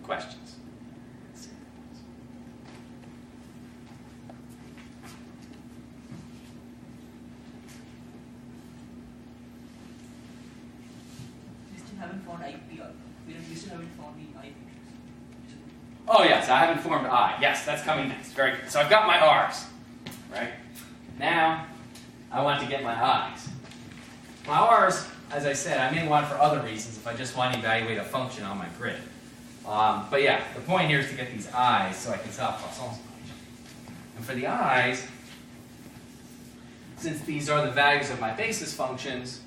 Questions? We still haven't found IP. We still haven't found the IP. Oh yes, I haven't formed I. Yes, that's coming next. Very good. So I've got my R's, right? Now I want to get my I's. My R's, as I said, I may want for other reasons if I just want to evaluate a function on my grid. But yeah, the point here is to get these I's so I can solve Poisson's equation. And for the I's, since these are the values of my basis functions,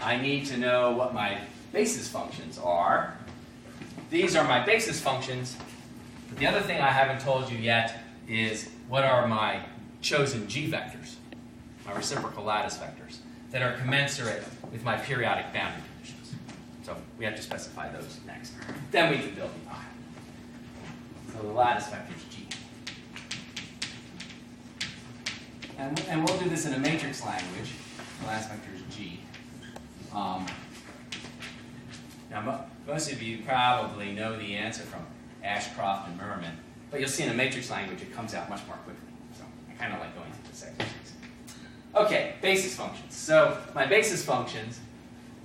I need to know what my basis functions are. These are my basis functions. But the other thing I haven't told you yet is what are my chosen G vectors, my reciprocal lattice vectors, that are commensurate with my periodic boundary conditions. So we have to specify those next. Then we can build the I. So the lattice vector is G. And we'll do this in a matrix language. The lattice vector is G. Now, most of you probably know the answer from Ashcroft and Merman, but you'll see in a matrix language it comes out much more quickly. So I kind of like going through this exercise. Okay, basis functions. So my basis functions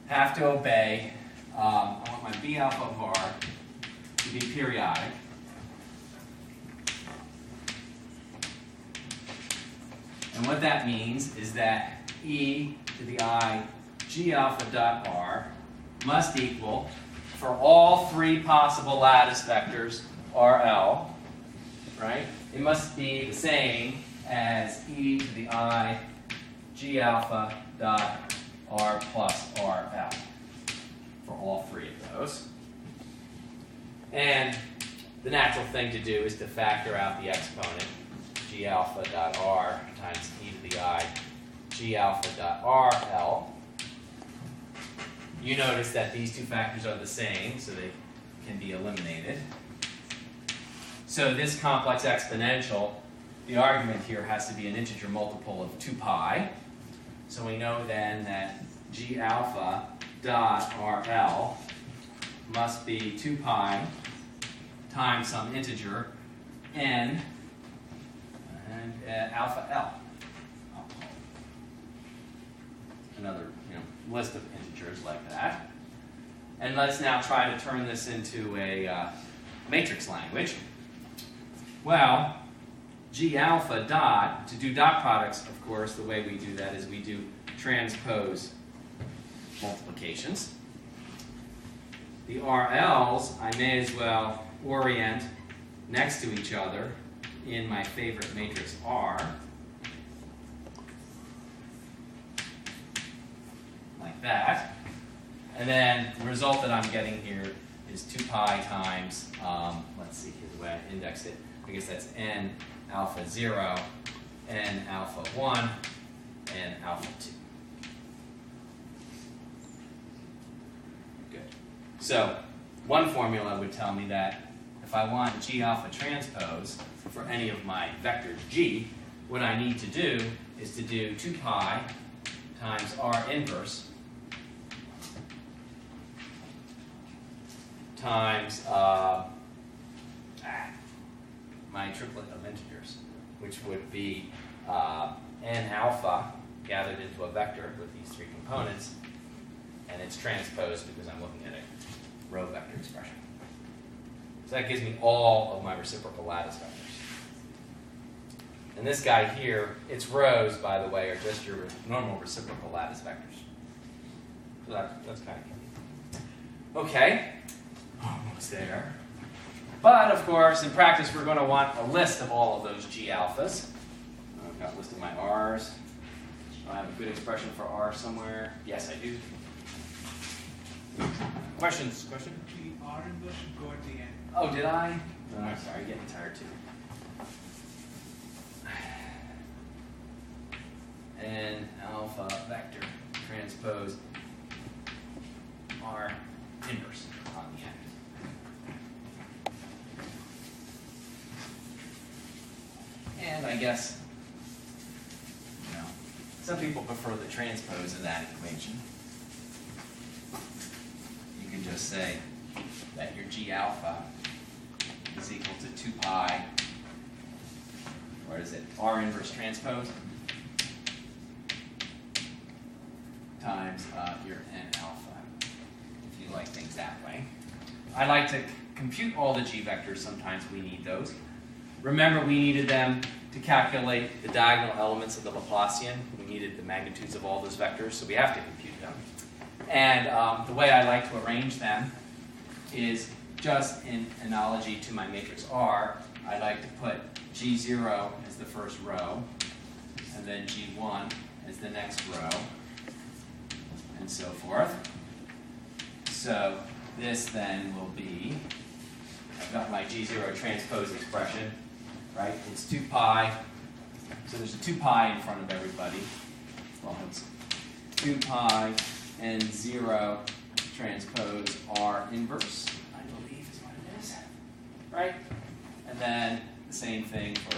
have to obey, I want my B alpha of R to be periodic. And what that means is that E to the I G alpha dot R must equal, for all three possible lattice vectors RL, right? It must be the same as E to the I G alpha dot R plus RL for all three of those. And the natural thing to do is to factor out the exponent G alpha dot R times E to the I G alpha dot RL. You notice that these two factors are the same, so they can be eliminated. So this complex exponential, the argument here has to be an integer multiple of 2 pi. So we know then that G alpha dot RL must be 2 pi times some integer n and alpha L. Another list of integers like that. And let's now try to turn this into a matrix language. Well, G alpha dot, to do dot products, of course, the way we do that is we do transpose multiplications. The RLs, I may as well orient next to each other in my favorite matrix R. Like that. And then the result that I'm getting here is 2 pi times, let's see, here's the way I index it. I guess that's n alpha 0, n alpha 1, and alpha 2. Good. So one formula would tell me that if I want G alpha transpose for any of my vectors G, what I need to do is to do 2 pi times R inverse times my triplet of integers, which would be n alpha gathered into a vector with these 3 components, and it's transposed because I'm looking at a row vector expression. So that gives me all of my reciprocal lattice vectors. And this guy here, its rows, by the way, are just your normal reciprocal lattice vectors. So that's kind of neat. Okay. Almost there. But, of course, in practice, we're going to want a list of all of those G alphas. I've got a list of my R's. Do I have a good expression for R somewhere? Yes, I do. Questions? Question? The R inverse should go at the end. Oh, did I? Oh, I'm sorry, I'm getting tired too. N alpha vector transpose R inverse on the end. And I guess, some people prefer the transpose of that equation. You can just say that your G alpha is equal to 2 pi, what is it, R inverse transpose times your n alpha, if you like things that way. I like to compute all the g vectors. Sometimes we need those. Remember, we needed them to calculate the diagonal elements of the Laplacian. We needed the magnitudes of all those vectors, so we have to compute them. And the way I like to arrange them is just in analogy to my matrix R. I like to put G0 as the first row, and then G1 as the next row, and so forth. So this then will be, I've got my G0 transpose expression, right? It's 2 pi, so there's a 2 pi in front of everybody. Well, it's 2 pi n0 transpose R inverse, I believe is what it is, right? And then the same thing for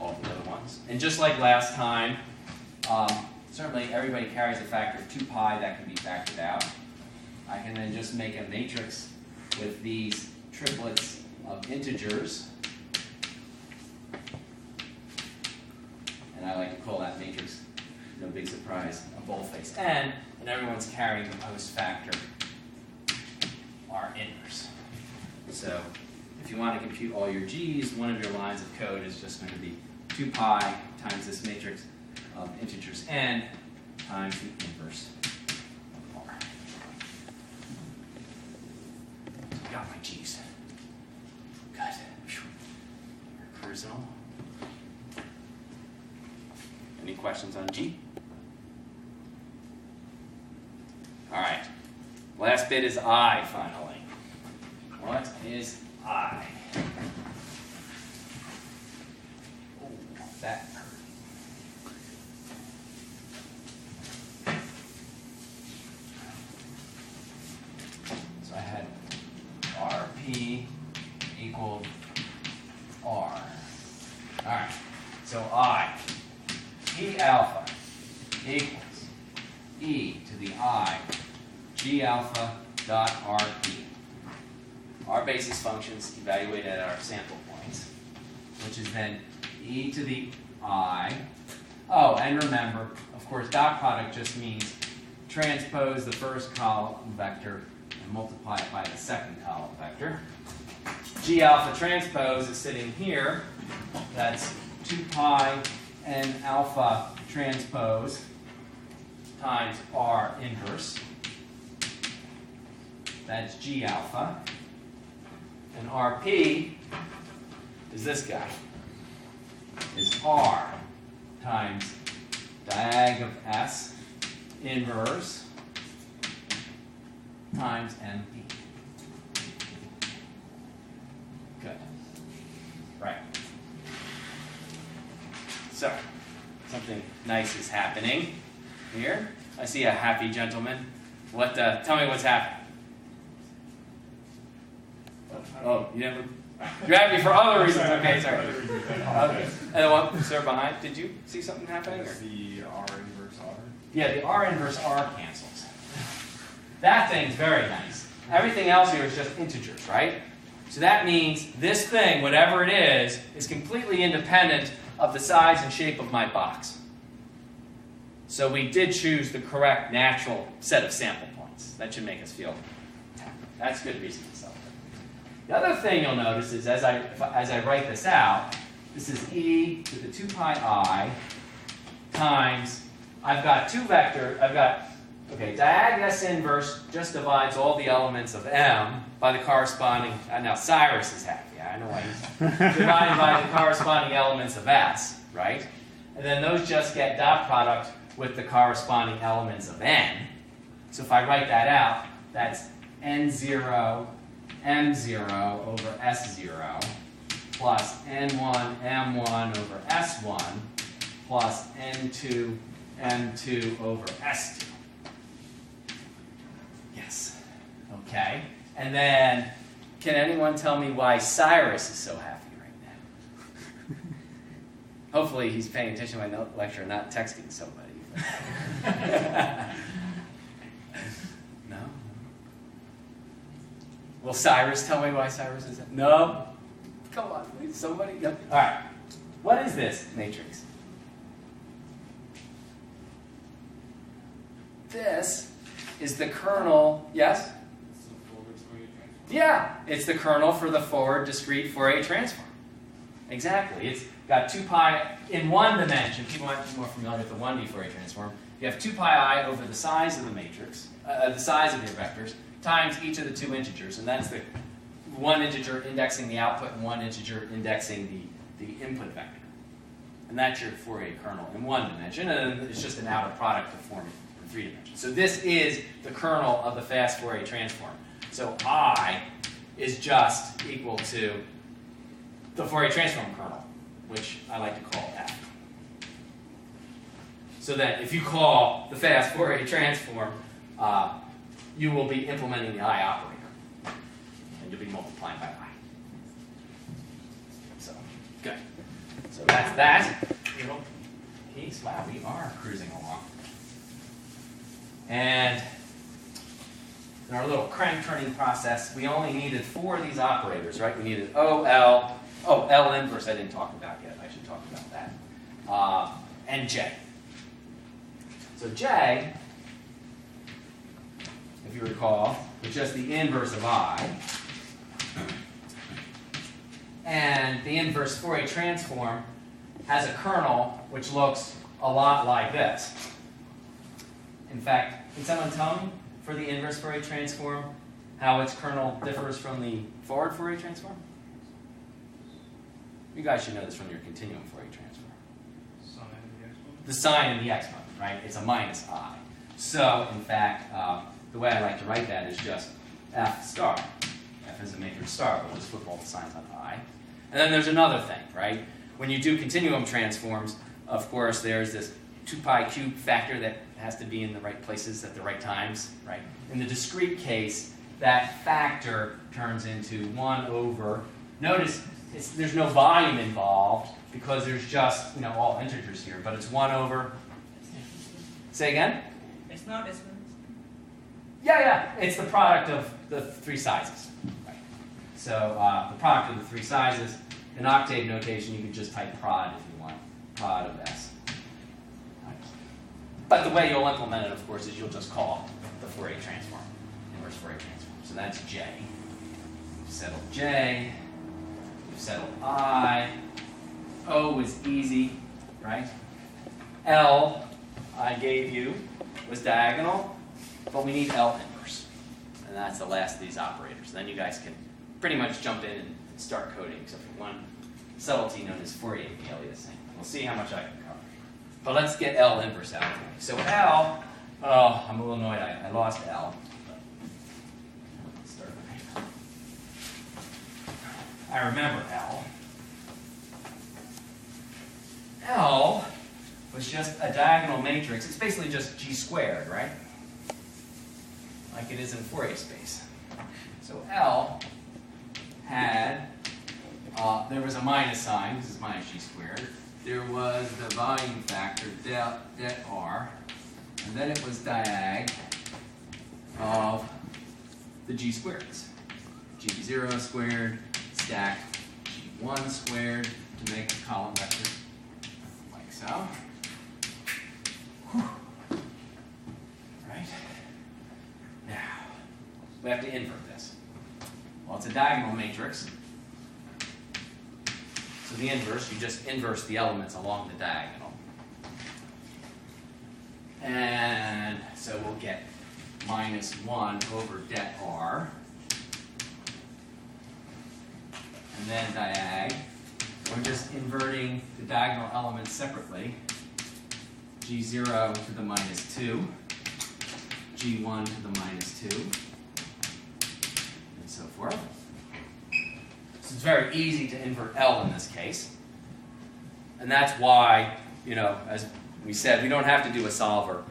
all the other ones. And just like last time, certainly everybody carries a factor of 2 pi that can be factored out. I can then just make a matrix with these triplets of integers. And I like to call that matrix, no big surprise, a boldface n, and everyone's carrying the post factor R inverse. So if you want to compute all your g's, one of your lines of code is just going to be 2 pi times this matrix of integers n times the inverse of R. Got my g's. Good. We're cruising along. Any questions on G? All right. Last bit is I, finally. What is I? Oh, that hurt. So I had RP equaled R. All right. So I. E alpha equals e to the I g alpha dot RP. Our basis functions evaluated at our sample points, which is then e to the I. Oh, and remember, of course, dot product just means transpose the first column vector and multiply it by the second column vector. G alpha transpose is sitting here. That's 2 pi n alpha transpose times R inverse. That's G alpha. And RP is this guy. Is R times diag of S inverse times MP. Good. Right. So, something nice is happening here. I see a happy gentleman. Tell me what's happening. Oh, you never. You're happy for other reasons. Okay, sorry. Okay. And the one, sir, behind. Did you see something happening? That's the R inverse R. Yeah, the R inverse R cancels. That thing's very nice. Everything else here is just integers, right? So that means this thing, whatever it is completely independent of the size and shape of my box. So we did choose the correct natural set of sample points. That should make us feel happy. That's good reason to celebrate. The other thing you'll notice is as I write this out, this is e to the 2 pi I times, I've got two vectors, diag S inverse just divides all the elements of M by the corresponding, now Cyrus is happy, I know why he's divided by the corresponding elements of S, right? And then those just get dot product with the corresponding elements of N. So if I write that out, that's N0 M0 over S0 plus N1 M1 over S1 plus N2 M2 over S2. Yes. Okay. And then, can anyone tell me why Cyrus is so happy right now? Hopefully he's paying attention to my lecture and not texting somebody. No? Will Cyrus tell me why Cyrus is it? No? Come on, please, somebody. Yep. All right. What is this matrix? This is the kernel, yes? Yeah, it's the kernel for the forward discrete Fourier transform. Exactly. It's got 2 pi in one dimension. People might be more familiar with the 1D Fourier transform. You have 2 pi I over the size of the matrix, the size of your vectors, times each of the 2 integers. And that's the one integer indexing the output and one integer indexing the input vector. And that's your Fourier kernel in one dimension. And it's just an outer product to form it in 3 dimensions. So this is the kernel of the fast Fourier transform. So I is just equal to the Fourier transform kernel, which I like to call F. So that if you call the fast Fourier transform, you will be implementing the I operator. And you'll be multiplying by I. So, good. So that's that little piece. Wow, we are cruising along. And in our little crank turning process, we only needed 4 of these operators, right? We needed O, L, L inverse I didn't talk about yet. I should talk about that. And J. So J, if you recall, is just the inverse of I. And the inverse Fourier transform has a kernel which looks a lot like this. In fact, can someone tell me, for the inverse Fourier transform, how its kernel differs from the forward Fourier transform? You guys should know this from your continuum Fourier transform. The sign in the exponent, right? It's a minus I. So, in fact, the way I like to write that is just F star. F is a matrix star. We'll just flip all the signs on I. And then there's another thing, right? When you do continuum transforms, of course, there's this 2 pi cube factor that has to be in the right places at the right times, right? In the discrete case, that factor turns into 1 over, notice there's no volume involved because there's just, all integers here, but it's 1 over, say again? It's not S1. Yeah, it's the product of the 3 sizes, right? So the product of the 3 sizes, in octave notation, you could just type prod if you want, prod of S. But the way you'll implement it, of course, is you'll just call the Fourier transform, inverse Fourier transform. So that's J. We've settled J. We've settled I. O is easy, right? L, I gave you, was diagonal, but we need L inverse. And that's the last of these operators. Then you guys can pretty much jump in and start coding, except for one subtlety known as Fourier aliasing. We'll see how much I can cover. But let's get L inverse out of the way. So L, I'm a little annoyed I lost L. Let's start with I remember L. L was just a diagonal matrix. It's basically just G squared, right? Like it is in Fourier space. So L had, there was a minus sign. This is minus G squared. There was the volume factor, det R, and then it was diag of the G squareds. G0 squared stacked G1 squared to make the column vector, like so. Whew. Right? Now, we have to invert this. Well, it's a diagonal matrix. So the inverse, you just inverse the elements along the diagonal. And so we'll get minus 1 over det R. And then diag. We're just inverting the diagonal elements separately. G0 to the minus 2. G1 to the minus 2. And so forth. So it's very easy to invert L in this case. And that's why, as we said, we don't have to do a solver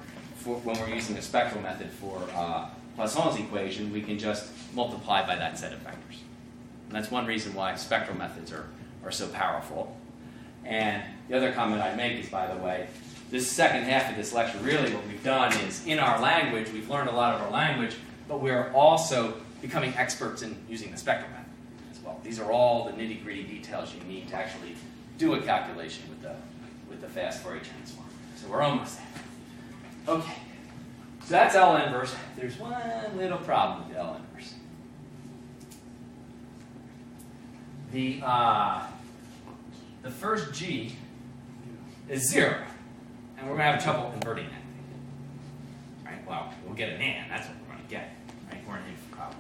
when we're using a spectral method for Poisson's equation. We can just multiply by that set of vectors. And that's one reason why spectral methods are so powerful. And the other comment I'd make is, by the way, this second half of this lecture, really what we've done is, in our language, we've learned a lot of our language, but we're also becoming experts in using the spectrum method as well. These are all the nitty-gritty details you need to actually do a calculation with the fast Fourier transform. So we're almost there. Okay, so that's L inverse. There's one little problem with L inverse. The first G is 0, and we're going to have trouble inverting that. Right? Well, we'll get an and. That's what we're going to get. Right? We're an if probably.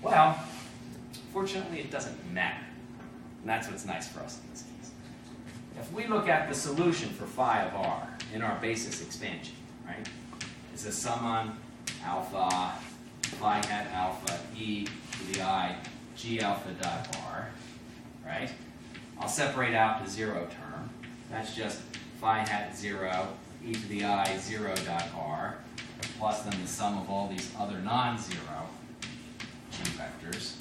Well, fortunately, it doesn't matter. And that's what's nice for us in this case. If we look at the solution for phi of r in our basis expansion, right, it's a sum on alpha, phi hat alpha, e to the I, g alpha dot r, right? I'll separate out the 0 term. That's just phi hat 0, e to the I 0 dot r, plus then the sum of all these other non-zero g vectors.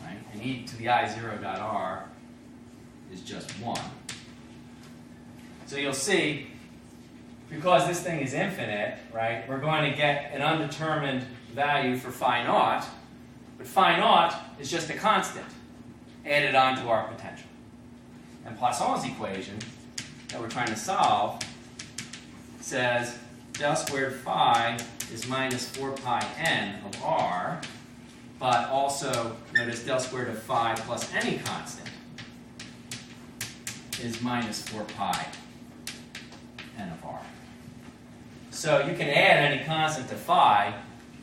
Right? And e to the I 0 dot r is just 1. So you'll see, because this thing is infinite, right, we're going to get an undetermined value for phi naught, but phi naught is just a constant added on to our potential. And Poisson's equation that we're trying to solve says del squared phi is minus 4 pi n of r, but also notice del squared of phi plus any constant is minus 4 pi n of r. So you can add any constant to phi,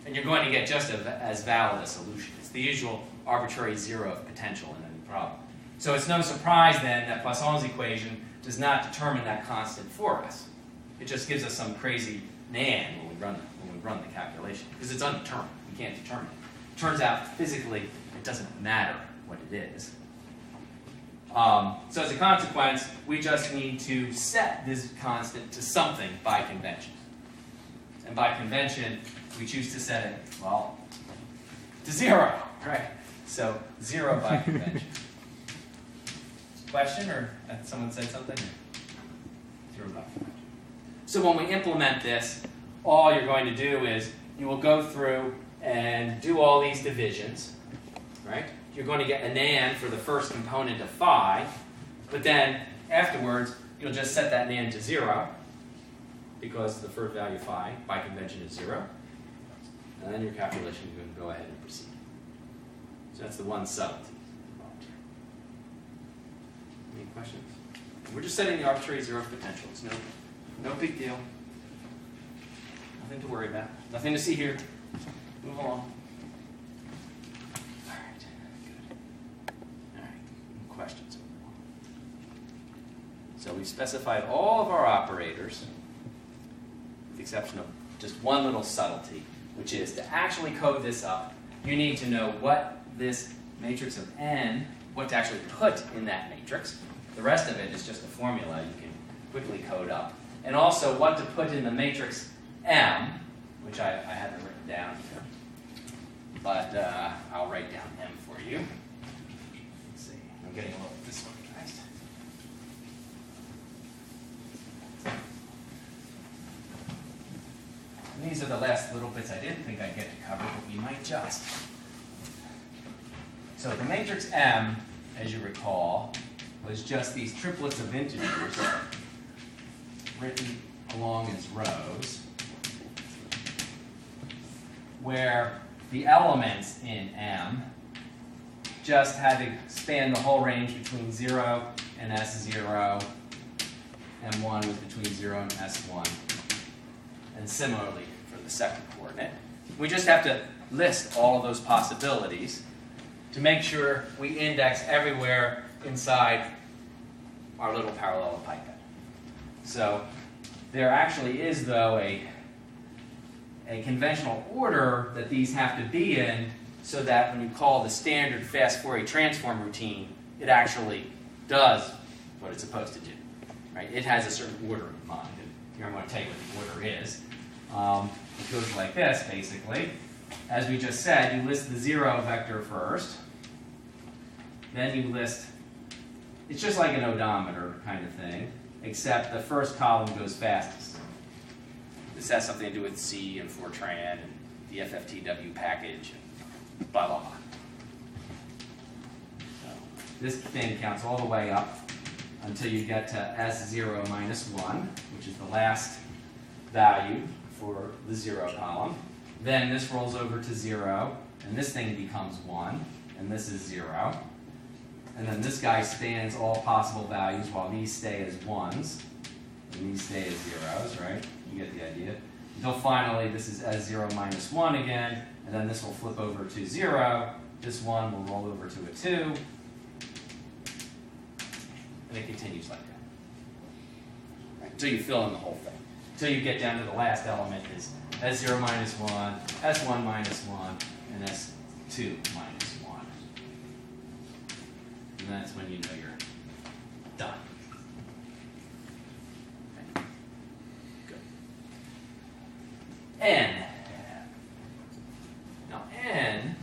and you're going to get just as valid a solution. It's the usual arbitrary zero of potential in any problem. So it's no surprise then that Poisson's equation does not determine that constant for us. It just gives us some crazy nan when we run the calculation, because it's undetermined. We can't determine it. Turns out physically it doesn't matter what it is. So as a consequence, we just need to set this constant to something by convention. And by convention, we choose to set it, well, to 0, right? So 0 by convention. Question, or someone said something? 0 by convention. So when we implement this, all you're going to do is you will go through and do all these divisions, right? You're going to get a nan for the first component of phi, but then afterwards, you'll just set that nan to 0, because the first value phi, by convention, is 0. And then your calculation, you can go ahead and proceed. So that's the one subtlety involved here. Any questions? We're just setting the arbitrary zero potential. It's no big deal. Nothing to worry about. Nothing to see here. Move along. All right. Good. All right. Any questions? So we've specified all of our operators, with the exception of just one little subtlety, which is to actually code this up, you need to know what this matrix of n, what to actually put in that matrix. The rest of it is just a formula you can quickly code up. And also what to put in the matrix M, which I haven't written down here. But I'll write down M for you. Let's see. I'm getting a little disorganized. And these are the last little bits I didn't think I'd get to cover, but we might just. So the matrix M, as you recall, was just these triplets of integers written along as rows, where the elements in M just had to span the whole range between 0 and S0, M1 was between 0 and S1, and similarly for the second coordinate. We just have to list all of those possibilities to make sure we index everywhere inside our little parallelepiped. So there actually is, though, a conventional order that these have to be in so that when you call the standard fast Fourier transform routine, it actually does what it's supposed to do. Right? It has a certain order in mind. And here I'm going to tell you what the order is. It goes like this, basically. As we just said, you list the 0 vector first. Then you list, it's just like an odometer kind of thing, except the first column goes fastest. This has something to do with C and Fortran and DFFTW package, blah, blah, blah. So this thing counts all the way up until you get to S0 minus 1, which is the last value for the 0 column. Then this rolls over to 0, and this thing becomes 1, and this is 0. And then this guy spans all possible values while these stay as 1s, and these stay as 0s, right? You get the idea. Until finally, this is S0 minus 1 again, and then this will flip over to 0. This 1 will roll over to a 2, and it continues like that. Right? Until you fill in the whole thing. Until you get down to the last element is S0 minus 1, S1 minus 1, and S2 minus 1. And that's when you know you're done. Okay. Good. N. Now N,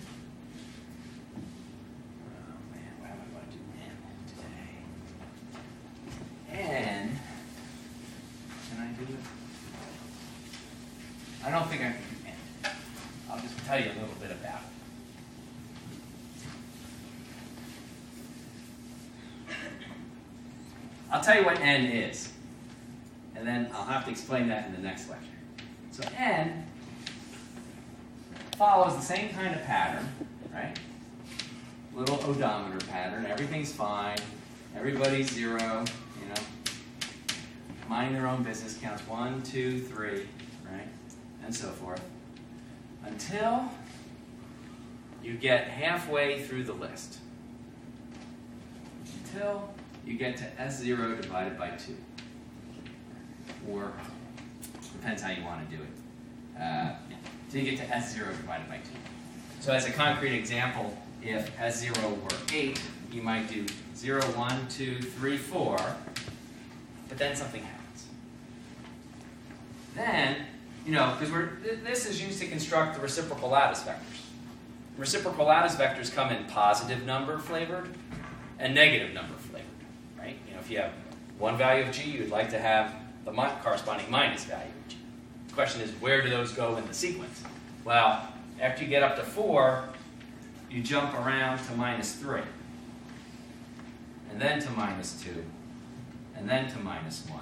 oh man, what am I going to do N today? N, can I do it? I don't think I can do N. I'll just tell you a little bit about it. I'll tell you what N is, and then I'll have to explain that in the next lecture. So N follows the same kind of pattern, right? Little odometer pattern. Everything's fine. Everybody's 0, you know. Minding their own business, counts 1, 2, 3, right? And so forth. Until you get halfway through the list. Until you get to S0 divided by 2. Or, depends how you want to do it. Until you get to S0 divided by 2. So as a concrete example, if S0 were 8, you might do 0, 1, 2, 3, 4, but then something happens. Then, you know, because this is used to construct the reciprocal lattice vectors. Reciprocal lattice vectors come in positive number flavored and negative number flavored, right? You know, if you have one value of G, you'd like to have the corresponding minus value of G. The question is, where do those go in the sequence? Well, after you get up to 4, you jump around to minus 3, and then to minus 2, and then to minus 1.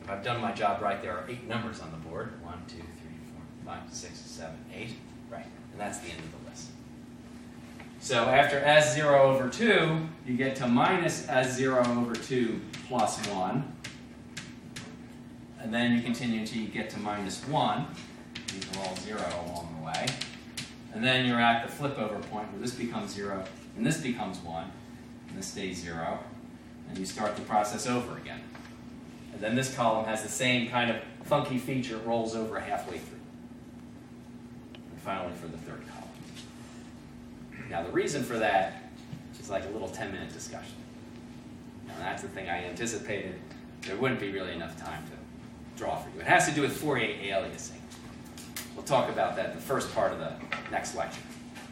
If I've done my job right, there are 8 numbers on the board. 1, 2, 3, 4, 5, 6, 7, 8. Right, and that's the end of the list. So after S0 over 2, you get to minus S0 over 2 plus 1. And then you continue until you get to minus 1. These are all 0 along the way. And then you're at the flip over point where this becomes 0, and this becomes 1, and this stays 0. And you start the process over again. And then this column has the same kind of funky feature, it rolls over halfway through. And finally for the third column. Now the reason for that is like a little 10-minute discussion. And that's the thing I anticipated. There wouldn't be really enough time to draw for you. It has to do with Fourier aliasing. We'll talk about that in the first part of the next lecture.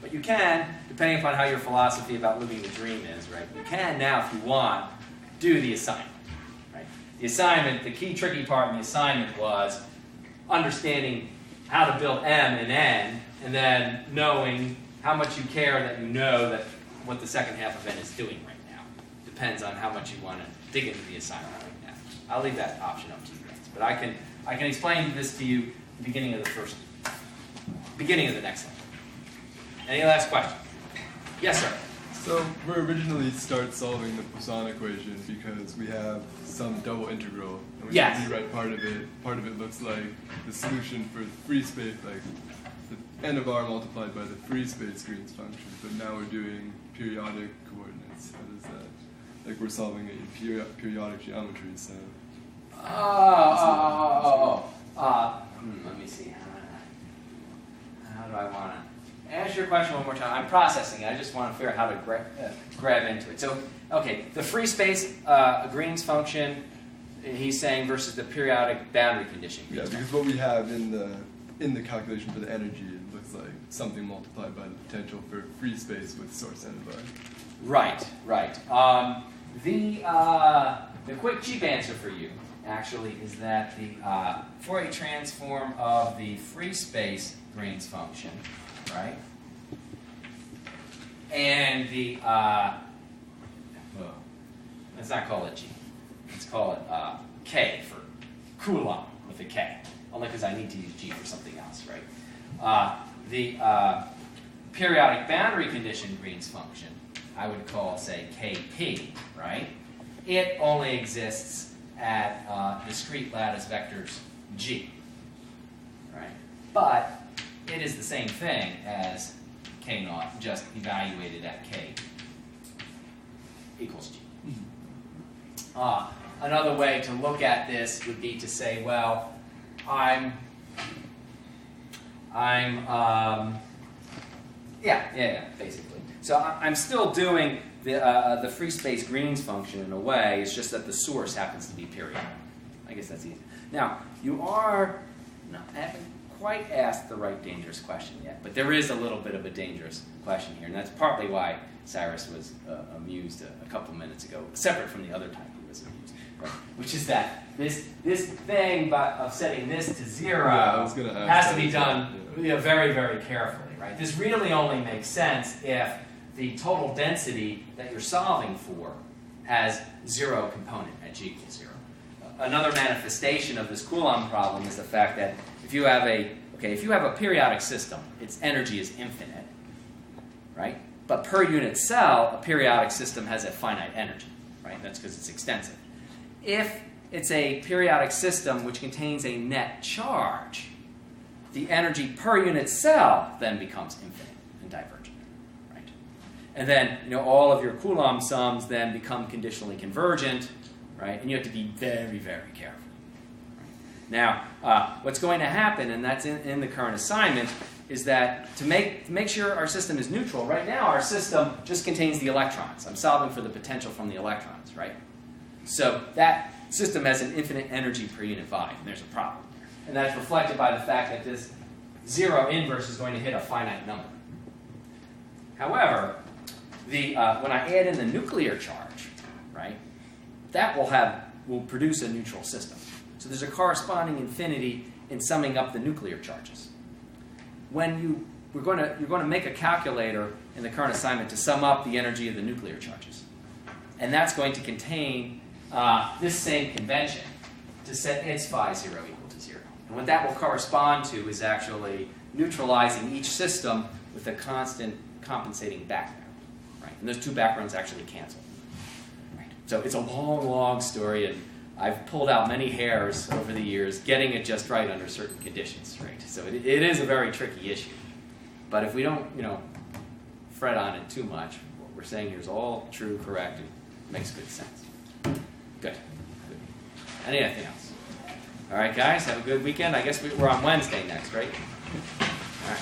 But you can, depending upon how your philosophy about living the dream is, right? You can now, if you want, do the assignment. Right? The assignment, the key tricky part in the assignment was understanding how to build M and N, and then knowing how much you care that you know that what the second half of N is doing right now. Depends on how much you want to dig into the assignment right now. I'll leave that option up to you guys. But I can explain this to you at the beginning of the next one. Any last questions? Yes, sir. So we originally start solving the Poisson equation because we have some double integral, and we Yes. rewrite part of it. Part of it looks like the solution for free space, like the n of r multiplied by the free space Green's function. But now we're doing periodic coordinates. How does that? Like we're solving a periodic geometry. So. Let me see. How do I want to ask your question one more time? I'm processing it. I just want to figure out how to grab into it. So, okay, the free space Green's function, he's saying, versus the periodic boundary condition. Yeah, because what we have in the calculation for the energy, it looks like something multiplied by the potential for free space with source n of r. Right. The quick cheap answer for you actually is that the Fourier transform of the free space Green's function, right? And the, let's not call it G. Let's call it K for Coulomb with a K, only because I need to use G for something else, right? The periodic boundary condition Green's function, I would call, say, Kp, right? It only exists at discrete lattice vectors G, right? But it is the same thing as K naught, just evaluated at K equals G. Another way to look at this would be to say, well, basically. So I'm still doing the free space Green's function in a way. It's just that the source happens to be periodic. I guess that's easy. Now, I haven't quite asked the right dangerous question yet, but there is a little bit of a dangerous question here, and that's partly why Cyrus was amused a couple minutes ago, separate from the other time he was amused, right? Which is that this thing of setting this to 0 has to be done very, very carefully, right? This really only makes sense if the total density that you're solving for has 0 component at G equals 0. Another manifestation of this Coulomb problem is the fact that if you have a periodic system, its energy is infinite, right? But per unit cell, a periodic system has a finite energy, right? That's because it's extensive. If it's a periodic system which contains a net charge, the energy per unit cell then becomes infinite and divergent, right? And then all of your Coulomb sums then become conditionally convergent, right? And you have to be very, very careful. Now, what's going to happen, and that's in the current assignment, is that to make sure our system is neutral, right now our system just contains the electrons. I'm solving for the potential from the electrons, right? So that system has an infinite energy per unit volume. There's a problem there. And that's reflected by the fact that this 0 inverse is going to hit a finite number. However, when I add in the nuclear charge, right, that will produce a neutral system. So there's a corresponding infinity in summing up the nuclear charges. You're going to make a calculator in the current assignment to sum up the energy of the nuclear charges, and that's going to contain this same convention to set its phi 0 equal to 0. And what that will correspond to is actually neutralizing each system with a constant compensating background, right? And those two backgrounds actually cancel. Right? So it's a long, long story, and I've pulled out many hairs over the years getting it just right under certain conditions, right? So it is a very tricky issue. But if we don't, fret on it too much, what we're saying here is all true, correct, and makes good sense. Good. Anything else? All right, guys, have a good weekend. I guess we're on Wednesday next, right? All right.